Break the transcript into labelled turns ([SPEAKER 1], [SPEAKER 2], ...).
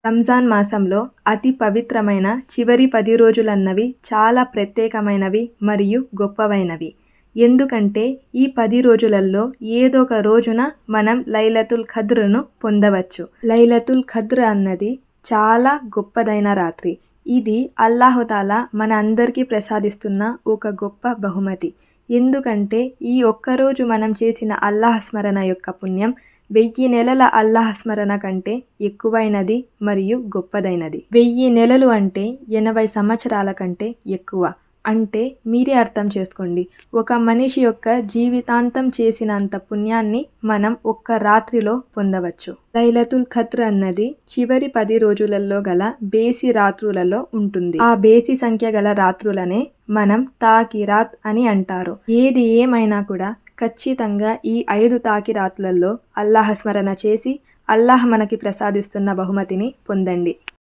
[SPEAKER 1] రంజాన్ మాసంలో అతి పవిత్రమైన చివరి 10 రోజులన్నవి చాలా ప్రత్యేకమైనవి మరియు గొప్పవైనవి. ఎందుకంటే ఈ 10 రోజులలో ఏదో ఒక రోజున మనం లైలతుల్ ఖద్ర్‌ను పొందవచ్చు. లైలతుల్ ఖద్ర్ అన్నది చాలా గొప్పదైన రాత్రి. ఇది అల్లాహుతాలా మన అందరికీ ప్రసాదిస్తున్న ఒక గొప్ప బహుమతి. ఎందుకంటే ఈ ఒక్కరోజు మనం చేసిన అల్లాహ్ స్మరణ యొక్క పుణ్యం 1000 నెలల అల్లాహ్ స్మరణ కంటే ఎక్కువైనది మరియు గొప్పదైనది. 1000 నెలలు అంటే 80 సంవత్సరాల కంటే ఎక్కువ. అంటే మీరే అర్థం చేసుకోండి. ఒక మనిషి యొక్క జీవితాంతం చేసినంత పుణ్యాన్ని మనం ఒక్క రాత్రిలో పొందవచ్చు. లైలతుల్ ఖద్ర్ అన్నది చివరి 10 రోజులలో గల బేసి రాత్రులలో ఉంటుంది. ఆ బేసి సంఖ్య గల రాత్రులనే మనం తాకిరాత్ అని అంటారు. ఏది ఏమైనా కూడా ఖచ్చితంగా ఈ 5 తాకిరాత్లలో అల్లాహ్ స్మరణ చేసి అల్లాహ్ మనకి ప్రసాదిస్తున్న బహుమతిని పొందండి.